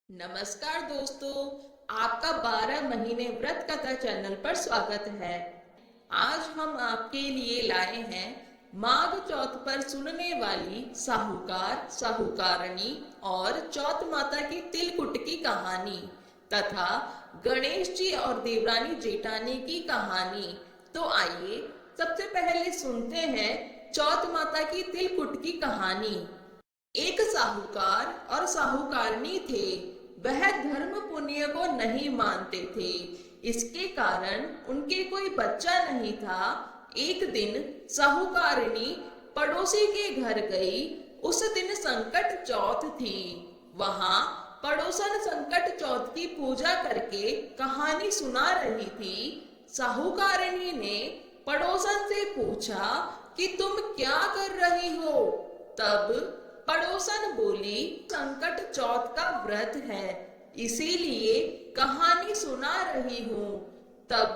नमस्कार दोस्तों, आपका 12 महीने व्रत कथा चैनल पर स्वागत है। आज हम आपके लिए लाए हैं माघ चौथ पर सुनने वाली साहूकार साहूकारणी और चौथ माता की तिलकुट की कहानी तथा गणेश जी और देवरानी जेठानी की कहानी। तो आइए सबसे पहले सुनते हैं चौथ माता की तिलकुट की कहानी। एक साहूकार और साहूकारनी थे। वह धर्म पुण्य को नहीं मानते थे। इसके कारण उनके कोई बच्चा नहीं था। एक दिन साहूकारनी पड़ोसी के घर गई। उस दिन संकट चौथ थी। वहां पड़ोसन संकट चौथ की पूजा करके कहानी सुना रही थी। साहूकारनी ने पड़ोसन से पूछा कि तुम क्या कर रही हो। तब पड़ोसन बोली, संकट चौथ का व्रत है, इसीलिए कहानी सुना रही हूँ। तब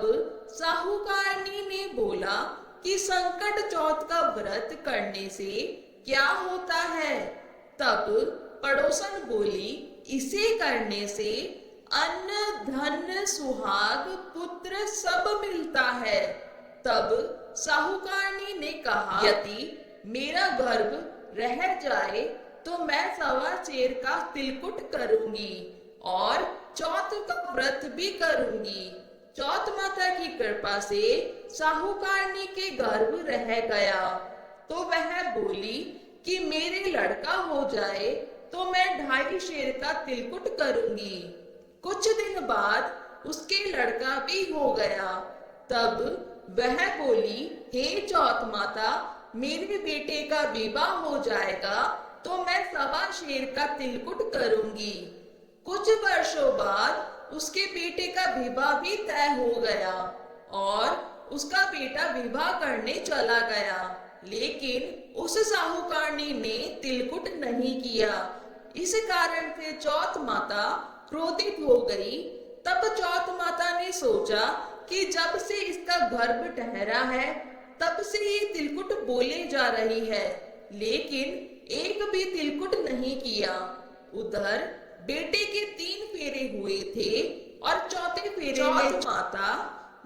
साहूकारनी ने बोला कि संकट चौथ का व्रत करने से क्या होता है। तब पड़ोसन बोली, इसे करने से अन्न धन सुहाग पुत्र सब मिलता है। तब साहूकारनी ने कहा, यदि मेरा गर्भ रह जाए तो मैं सवा शेर का तिलकुट करूंगी और चौथ का व्रत भी करूंगी। चौथ माता की कृपा से साहूकारनी के गर्भ रह गया। तो वह बोली कि मेरे लड़का हो जाए तो मैं 2.5 शेर का तिलकुट करूंगी। कुछ दिन बाद उसके लड़का भी हो गया। तब वह बोली, हे चौथ माता, मेरे बेटे का विवाह हो जाएगा तो मैं सवा शेर का तिलकुट करूंगी। कुछ वर्षों बाद उसके बेटे का विवाह भी तय हो गया और उसका बेटा विवाह करने चला गया। लेकिन उस साहूकारनी ने तिलकुट नहीं किया। इस कारण से चौथ माता क्रोधित हो गई। तब चौथ माता ने सोचा कि जब से इसका गर्भ ठहरा है तब से ये तिलकुट बोले जा रही है, लेकिन एक भी तिलकुट नहीं किया। उधर बेटे के 3 फेरे हुए थे और चौथे फेरे में माता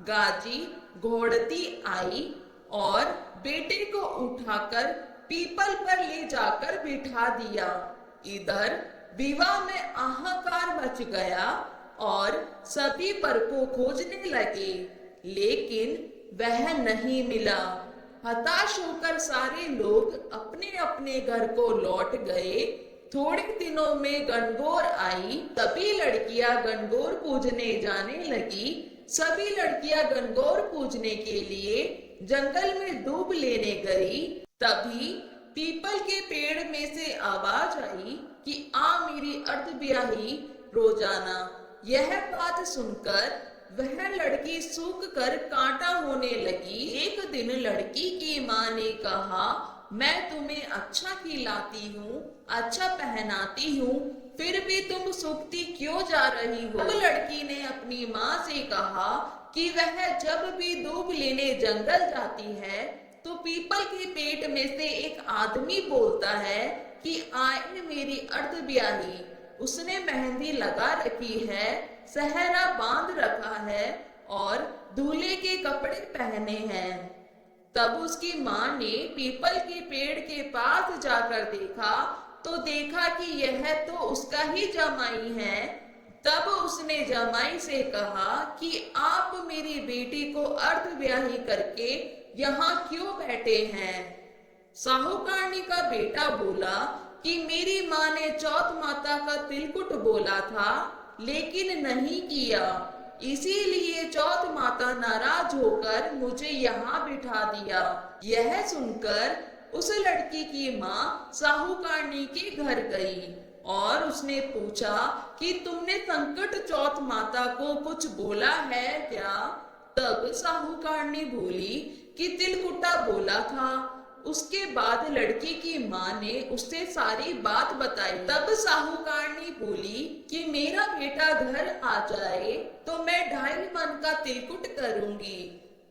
गाजी घोड़ती आई और बेटे को उठाकर पीपल पर ले जाकर बिठा दिया। इधर विवाह में हाहाकार मच गया और सभी वर को खोजने लगे, लेकिन वह नहीं मिला। हताश होकर सारे लोग अपने अपने घर को लौट गए। थोड़े दिनों में गणगौर आई। सभी लड़कियां गणगौर पूजने जाने लगी। सभी लड़कियां गणगौर पूजने के लिए जंगल में डूब लेने गई। तभी पीपल के पेड़ में से आवाज आई कि आ मेरी अर्धब्याही रोजाना। यह बात सुनकर वह लड़की सूख कर कांटा होने लगी। एक दिन लड़की की माँ ने कहा, मैं तुम्हें अच्छा खिलाती हूँ, अच्छा पहनाती हूँ, फिर भी तुम सूखती क्यों जा रही हो। तब लड़की ने अपनी माँ से कहा कि वह जब भी दूब लेने जंगल जाती है तो पीपल के पेट में से एक आदमी बोलता है कि आए मेरी अर्धब्याही। उसने मेहंदी लगा रखी है, सहरा बांध रखा है और दूल्हे के कपड़े पहने हैं। तब उसकी माँ ने पीपल के पेड़ के पास जाकर देखा तो देखा कि यह तो उसका ही जमाई है। तब उसने जमाई से कहा कि आप मेरी बेटी को अर्धब्याही करके यहाँ क्यों बैठे हैं। साहूकारनी का बेटा बोला कि मेरी माँ ने चौथ माता का तिलकुट बोला था लेकिन नहीं किया, इसीलिए चौथ माता नाराज होकर मुझे यहाँ बिठा दिया। यह सुनकर उस लड़की की माँ साहूकारनी के घर गई और उसने पूछा कि तुमने संकट चौथ माता को कुछ बोला है क्या। तब साहूकारनी बोली कि तिलकुटा बोला था। उसके बाद लड़की की माँ ने उससे सारी बात बताई। तब साहूकारनी बोली कि मेरा बेटा घर आ जाए तो मैं 2.5 मन का तिलकुट करूंगी।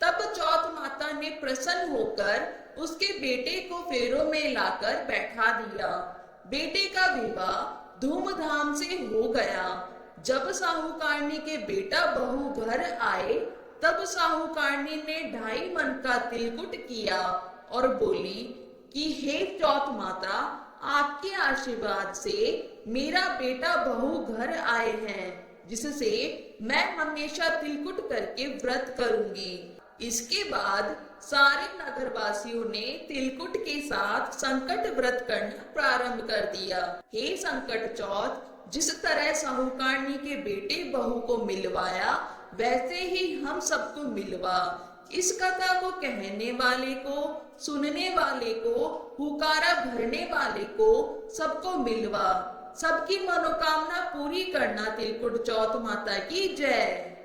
तब चौथ माता ने प्रसन्न होकर उसके बेटे को फेरों में लाकर बैठा दिया। बेटे का विवाह धूमधाम से हो गया। जब साहूकारनी के बेटा बहू घर आए, तब साहूकारनी ने 2.5 मन का तिलकुट किया और बोली कि हे चौथ माता, आपके आशीर्वाद से मेरा बेटा बहू घर आए हैं, जिससे मैं हमेशा तिलकुट करके व्रत करूंगी। इसके बाद सारे नगरवासियों ने तिलकुट के साथ संकट व्रत करना प्रारंभ कर दिया। हे संकट चौथ, जिस तरह साहूकारनी के बेटे बहू को मिलवाया, वैसे ही हम सबको मिलवा। इस कथा को कहने वाले को, सुनने वाले को, हुकारा भरने वाले को, सबको मिलवा। सबकी मनोकामना पूरी करना। तिलकुट चौथ माता की जय।